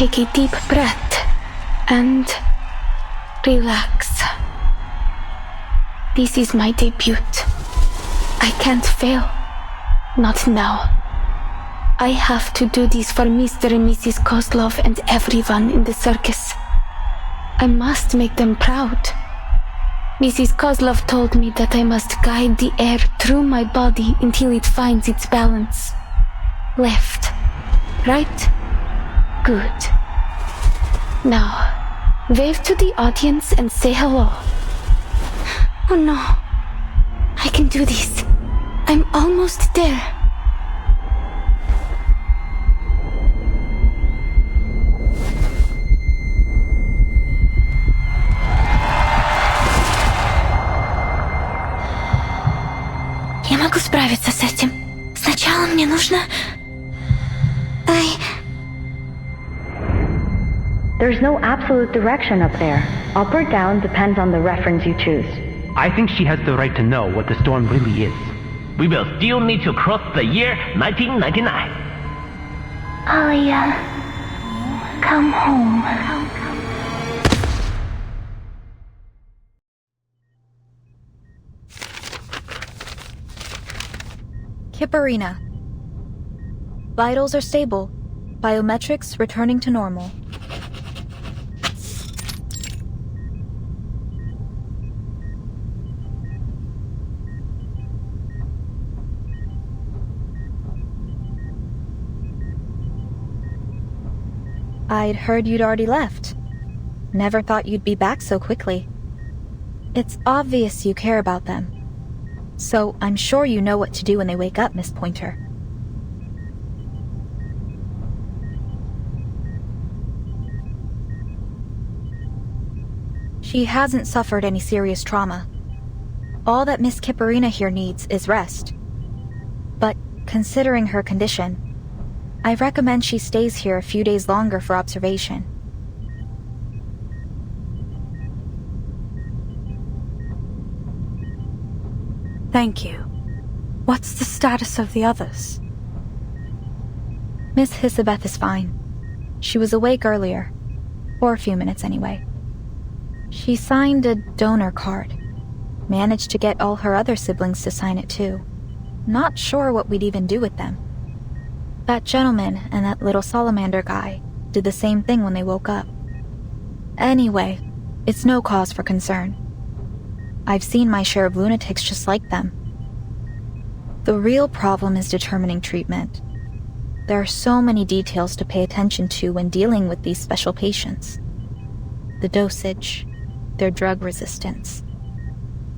take a deep breath and relax. This is my debut. I can't fail. Not now. I have to do this for Mr. and Mrs. Kozlov and everyone in the circus. I must make them proud. Mrs. Kozlov told me that I must guide the air through my body until it finds its balance. Left. Right. Good. Now, wave to the audience and say hello. Oh no. I can do this. I'm almost there. Я могу справиться с этим. Сначала мне нужно... There's no absolute direction up there. Up or down depends on the reference you choose. I think she has the right to know what the storm really is. We will still need to cross the year 1999. Alia, come home. Kipperina. Vitals are stable. Biometrics returning to normal. I'd heard you'd already left. Never thought you'd be back so quickly. It's obvious you care about them. So I'm sure you know what to do when they wake up, Miss Pointer. She hasn't suffered any serious trauma. All that Miss Kipperina here needs is rest. But considering her condition, I recommend she stays here a few days longer for observation. Thank you. What's the status of the others? Miss Hisabeth is fine. She was awake earlier. For a few minutes anyway. She signed a donor card. Managed to get all her other siblings to sign it too. Not sure what we'd even do with them. That gentleman and that little salamander guy did the same thing when they woke up. Anyway, it's no cause for concern. I've seen my share of lunatics just like them. The real problem is determining treatment. There are so many details to pay attention to when dealing with these special patients. The dosage, their drug resistance.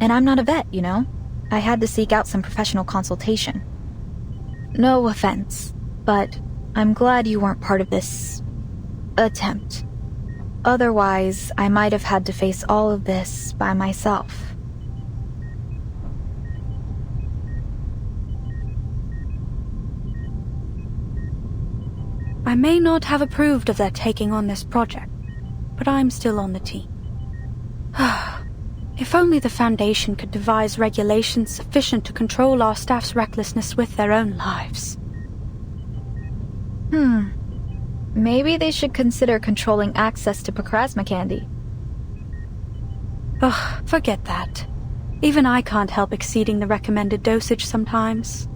And I'm not a vet, you know? I had to seek out some professional consultation. No offense, but I'm glad you weren't part of this attempt. Otherwise, I might have had to face all of this by myself. I may not have approved of their taking on this project, but I'm still on the team. If only the Foundation could devise regulations sufficient to control our staff's recklessness with their own lives. Maybe they should consider controlling access to Pokrasma candy. Ugh, forget that. Even I can't help exceeding the recommended dosage sometimes.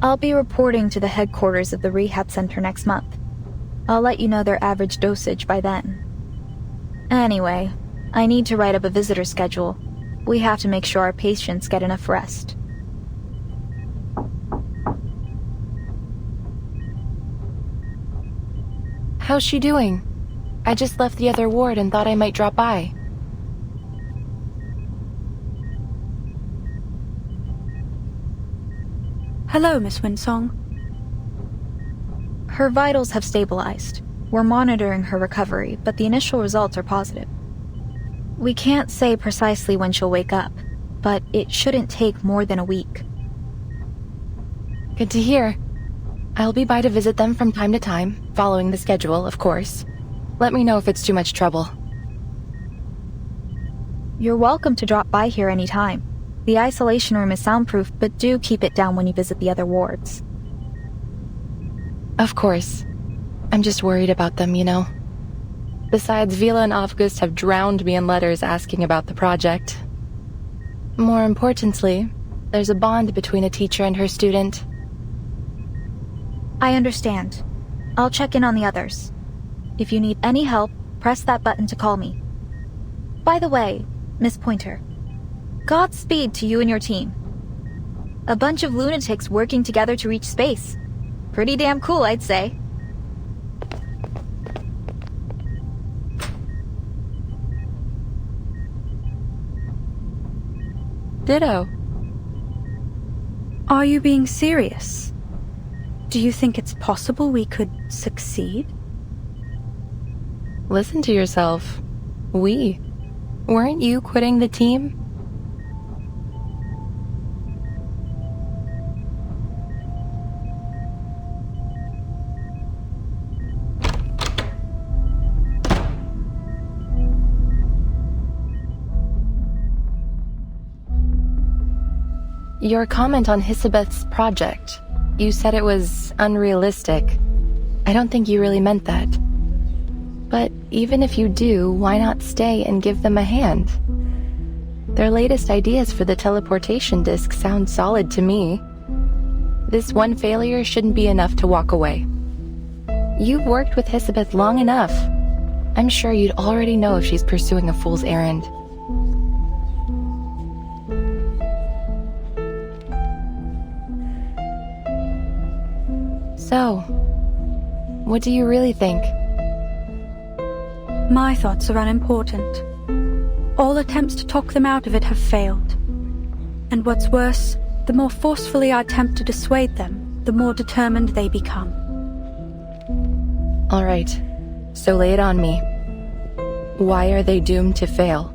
I'll be reporting to the headquarters of the rehab center next month. I'll let you know their average dosage by then. Anyway, I need to write up a visitor schedule. We have to make sure our patients get enough rest. How's she doing? I just left the other ward and thought I might drop by. Hello, Miss Winsong. Her vitals have stabilized. We're monitoring her recovery, but the initial results are positive. We can't say precisely when she'll wake up, but it shouldn't take more than a week. Good to hear. I'll be by to visit them from time to time, following the schedule, of course. Let me know if it's too much trouble. You're welcome to drop by here anytime. The isolation room is soundproof, but do keep it down when you visit the other wards. Of course. I'm just worried about them, you know. Besides, Vila and August have drowned me in letters asking about the project. More importantly, there's a bond between a teacher and her student. I understand. I'll check in on the others. If you need any help, press that button to call me. By the way, Miss Pointer, Godspeed to you and your team. A bunch of lunatics working together to reach space. Pretty damn cool, I'd say. Ditto. Are you being serious? Do you think it's possible we could succeed? Listen to yourself. We. Weren't you quitting the team? Your comment on Hisabeth's project. You said it was unrealistic. I don't think you really meant that. But even if you do, why not stay and give them a hand? Their latest ideas for the teleportation disc sound solid to me. This one failure shouldn't be enough to walk away. You've worked with Hisabeth long enough. I'm sure you'd already know if she's pursuing a fool's errand. So, what do you really think? My thoughts are unimportant. All attempts to talk them out of it have failed. And what's worse, the more forcefully I attempt to dissuade them, the more determined they become. All right, so lay it on me. Why are they doomed to fail?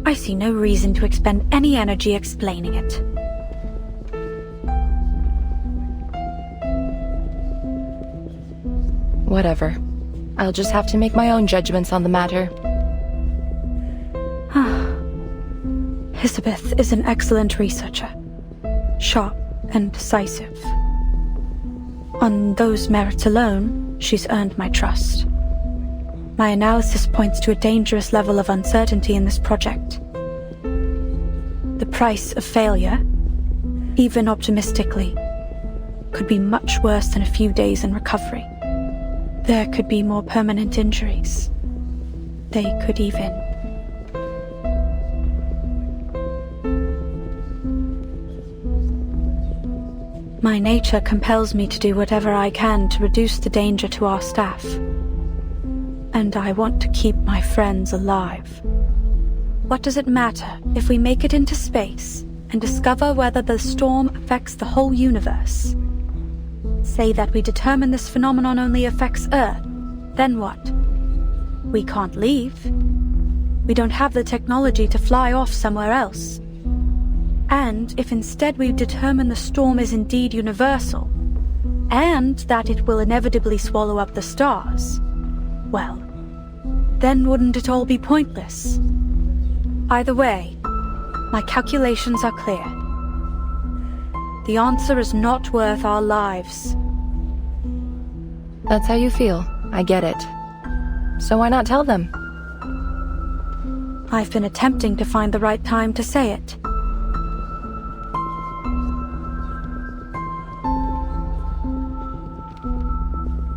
I see no reason to expend any energy explaining it. Whatever. I'll just have to make my own judgments on the matter. Hisabeth is an excellent researcher. Sharp and decisive. On those merits alone, she's earned my trust. My analysis points to a dangerous level of uncertainty in this project. The price of failure, even optimistically, could be much worse than a few days in recovery. There could be more permanent injuries. They could even... My nature compels me to do whatever I can to reduce the danger to our staff. And I want to keep my friends alive. What does it matter if we make it into space and discover whether the storm affects the whole universe? Say that we determine this phenomenon only affects Earth, then what? We can't leave. We don't have the technology to fly off somewhere else. And if instead we determine the storm is indeed universal, and that it will inevitably swallow up the stars, well, then wouldn't it all be pointless? Either way, my calculations are clear. The answer is not worth our lives. That's how you feel. I get it. So why not tell them? I've been attempting to find the right time to say it.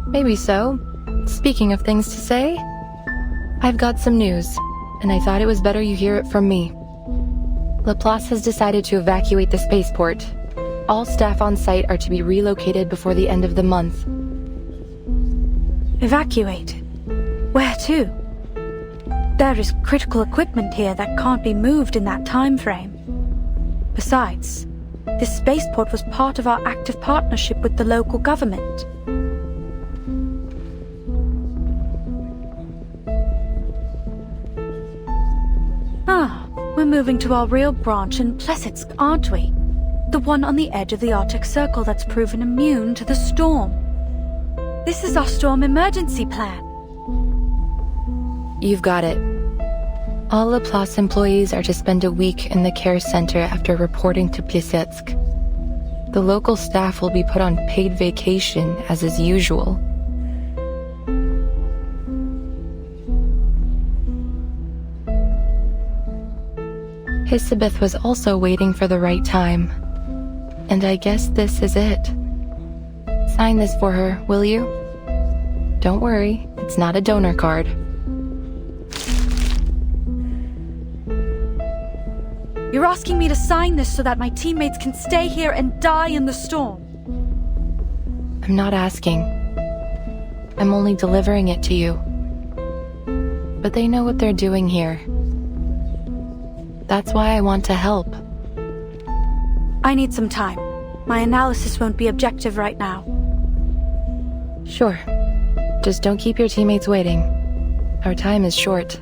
Maybe so. Speaking of things to say, I've got some news, and I thought it was better you hear it from me. Laplace has decided to evacuate the spaceport. All staff on site are to be relocated before the end of the month. Evacuated? Where to? There is critical equipment here that can't be moved in that time frame. Besides, this spaceport was part of our active partnership with the local government. We're moving to our real branch in Plesetsk, aren't we? The one on the edge of the Arctic Circle that's proven immune to the storm. This is our storm emergency plan. You've got it. All Laplace employees are to spend a week in the care center after reporting to Plesetsk. The local staff will be put on paid vacation, as is usual. Hisabeth was also waiting for the right time. And I guess this is it. Sign this for her, will you? Don't worry, it's not a donor card. You're asking me to sign this so that my teammates can stay here and die in the storm. I'm not asking. I'm only delivering it to you. But they know what they're doing here. That's why I want to help. I need some time. My analysis won't be objective right now. Sure. Just don't keep your teammates waiting. Our time is short.